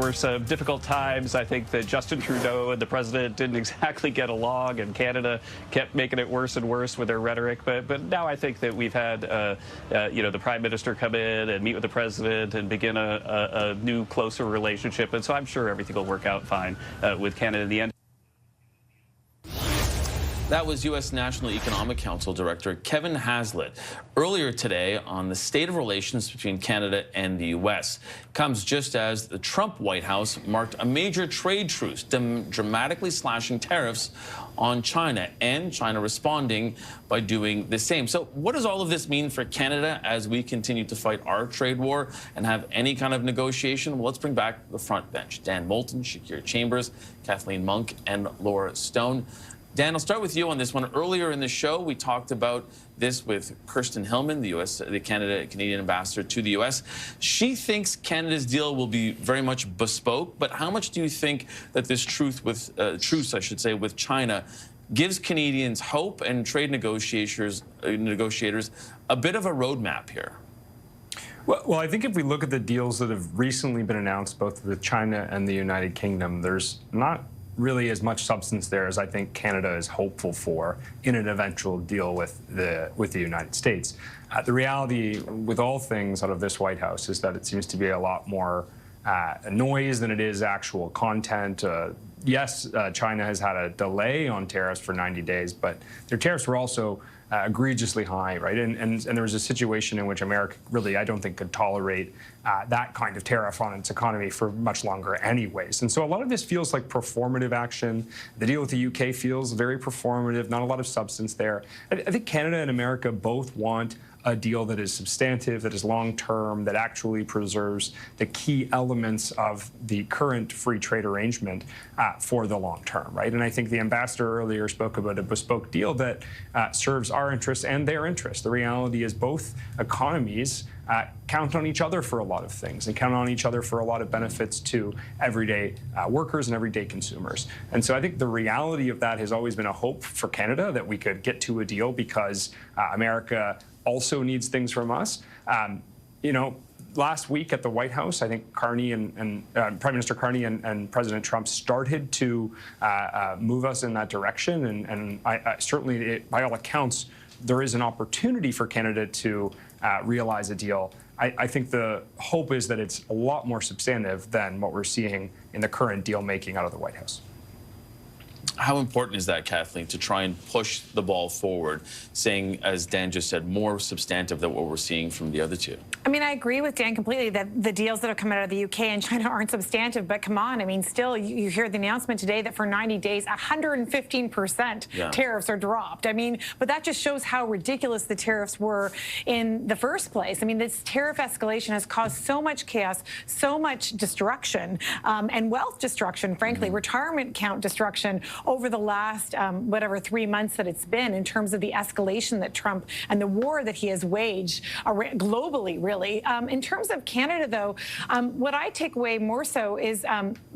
were some difficult times. I think that Justin Trudeau and the president didn't exactly get along, and Canada kept making it worse and worse with their rhetoric. But now I think that we've had, the prime minister come in and meet with the president and begin a new, closer relationship. And so I'm sure everything will work out fine with Canada in the end. That was U.S. National Economic Council Director Kevin Haslett earlier today on the state of relations between Canada and the U.S. Comes just as the Trump White House marked a major trade truce, dramatically slashing tariffs on China, and China responding by doing the same. So what does all of this mean for Canada as we continue to fight our trade war and have any kind of negotiation? Well, let's bring back the front bench. Dan Moulton, Shakir Chambers, Kathleen Monk, and Laura Stone. Dan, I'll start with you on this one. Earlier in the show, we talked about this with Kirsten Hillman, the Canadian ambassador to the U.S. She thinks Canada's deal will be very much bespoke, but how much do you think that this truce with China gives Canadians hope and trade negotiators a bit of a roadmap here? Well, I think if we look at the deals that have recently been announced, both with China and the United Kingdom, there's not really as much substance there as I think Canada is hopeful for in an eventual deal with the United States. The reality with all things out of this White House is that it seems to be a lot more noise than it is actual content. Yes, China has had a delay on tariffs for 90 days, but their tariffs were also egregiously high, right? And there was a situation in which America really, I don't think, could tolerate that kind of tariff on its economy for much longer anyways. And so a lot of this feels like performative action. The deal with the UK feels very performative, not a lot of substance there. I think Canada and America both want a deal that is substantive, that is long-term, that actually preserves the key elements of the current free trade arrangement for the long term, right? And I think the ambassador earlier spoke about a bespoke deal that serves our interests and their interests. The reality is both economies count on each other for a lot of things and count on each other for a lot of benefits to everyday workers and everyday consumers. And so I think the reality of that has always been a hope for Canada that we could get to a deal because America also needs things from us. Last week at the White House, I think Carney and Prime Minister Carney and President Trump started to move us in that direction. And certainly, by all accounts, there is an opportunity for Canada to realize a deal. I think the hope is that it's a lot more substantive than what we're seeing in the current deal making out of the White House. How important is that, Kathleen, to try and push the ball forward, saying, as Dan just said, more substantive than what we're seeing from the other two? I mean, I agree with Dan completely that the deals that have come out of the UK and China aren't substantive, but come on, I mean, still, you hear the announcement today that for 90 days, 115% tariffs are dropped. I mean, but that just shows how ridiculous the tariffs were in the first place. I mean, this tariff escalation has caused so much chaos, so much destruction, and wealth destruction, frankly, retirement count destruction over the last, 3 months that it's been in terms of the escalation that Trump and the war that he has waged globally, really. In terms of Canada, though, what I take away more so is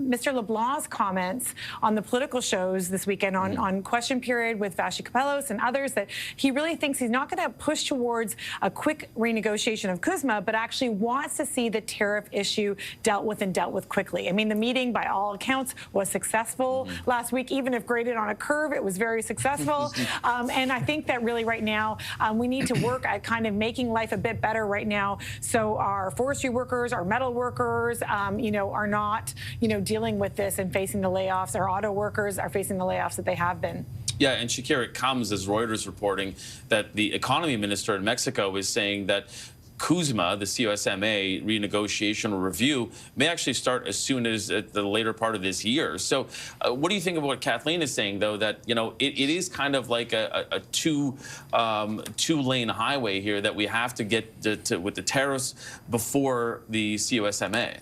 Mr. LeBlanc's comments on the political shows this weekend on Question Period with Vassy Kapelos and others, that he really thinks he's not going to push towards a quick renegotiation of CUSMA, but actually wants to see the tariff issue dealt with quickly. I mean, the meeting, by all accounts, was successful last week. Even if graded on a curve, it was very successful. And I think that really right now we need to work at kind of making life a bit better right now, so our forestry workers, our metal workers, are not, dealing with this and facing the layoffs. Our auto workers are facing the layoffs that they have been. Yeah, and Shakir, it comes as Reuters reporting that the economy minister in Mexico is saying that CUSMA, the CUSMA renegotiation or review, may actually start as soon as at the later part of this year. So what do you think of what Kathleen is saying, though, that, it is kind of like a two-lane highway here that we have to get to with the tariffs before the CUSMA?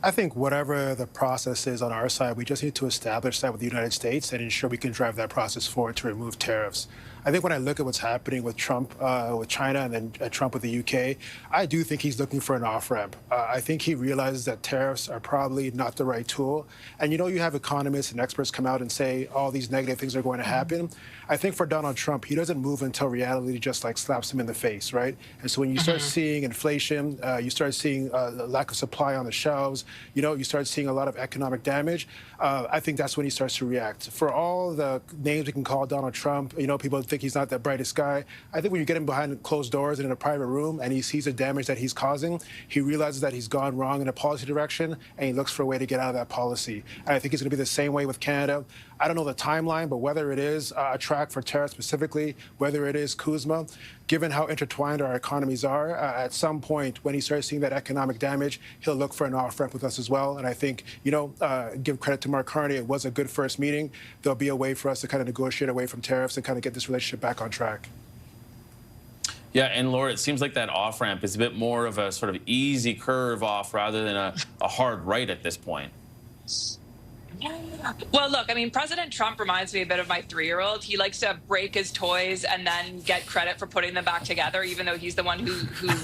I think whatever the process is on our side, we just need to establish that with the United States and ensure we can drive that process forward to remove tariffs. I think when I look at what's happening with Trump, with China, and then Trump with the UK, I do think he's looking for an off-ramp. I think he realizes that tariffs are probably not the right tool. And you have economists and experts come out and say all these negative things are going to happen. I think for Donald Trump, he doesn't move until reality just like slaps him in the face, right? And so when you start seeing inflation, you start seeing lack of supply on the shelves, you start seeing a lot of economic damage, I think that's when he starts to react. For all the names we can call Donald Trump, people think he's not the brightest guy. I think when you get him behind closed doors and in a private room and he sees the damage that he's causing, he realizes that he's gone wrong in a policy direction and he looks for a way to get out of that policy. And I think it's going to be the same way with Canada. I don't know the timeline, but whether it is a track for tariffs specifically, whether it is Kuzma, given how intertwined our economies are, at some point when he starts seeing that economic damage, he'll look for an off-ramp with us as well. And I think, give credit to Mark Carney, it was a good first meeting. There'll be a way for us to kind of negotiate away from tariffs and kind of get this relationship back on track. Yeah, and Laura, it seems like that off-ramp is a bit more of a sort of easy curve off rather than a hard right at this point. Well, look, President Trump reminds me a bit of my 3-year-old. He likes to break his toys and then get credit for putting them back together, even though he's the one who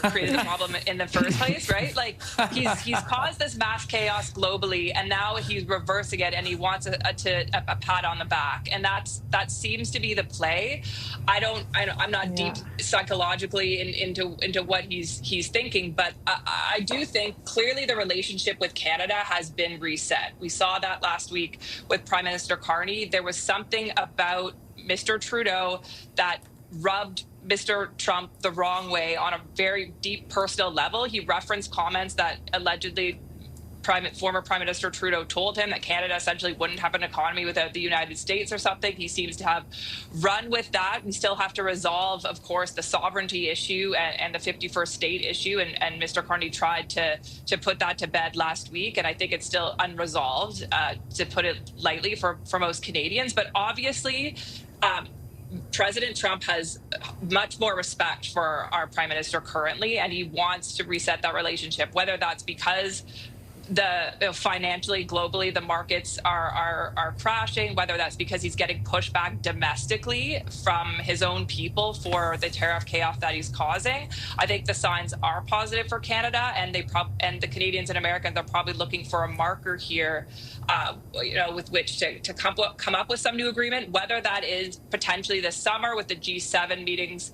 created the problem in the first place, right? Like, he's caused this mass chaos globally, and now he's reversing it, and he wants a pat on the back, and that seems to be the play. I'm not deep psychologically into what he's thinking, but I do think clearly the relationship with Canada has been reset. We saw that last week with Prime Minister Carney. There was something about Mr. Trudeau that rubbed Mr. Trump the wrong way on a very deep personal level. He referenced comments that allegedly former Prime Minister Trudeau told him that Canada essentially wouldn't have an economy without the United States or something. He seems to have run with that. We still have to resolve, of course, the sovereignty issue and the 51st state issue. And Mr. Carney tried to put that to bed last week. And I think it's still unresolved, to put it lightly, for most Canadians. But obviously, President Trump has much more respect for our Prime Minister currently, and he wants to reset that relationship, whether that's because financially, globally, the markets are crashing, whether that's because he's getting pushback domestically from his own people for the tariff chaos that he's causing. I think the signs are positive for Canada, and the Canadians and Americans are probably looking for a marker here, with which to come up with some new agreement, whether that is potentially this summer with the G7 meetings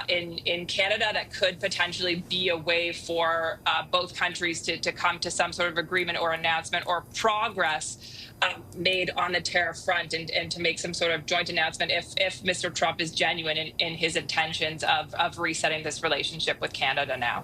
in Canada, that could potentially be a way for both countries to come to some sort of agreement or announcement or progress made on the tariff front, and to make some sort of joint announcement if Mr. Trump is genuine in his intentions of resetting this relationship with Canada now.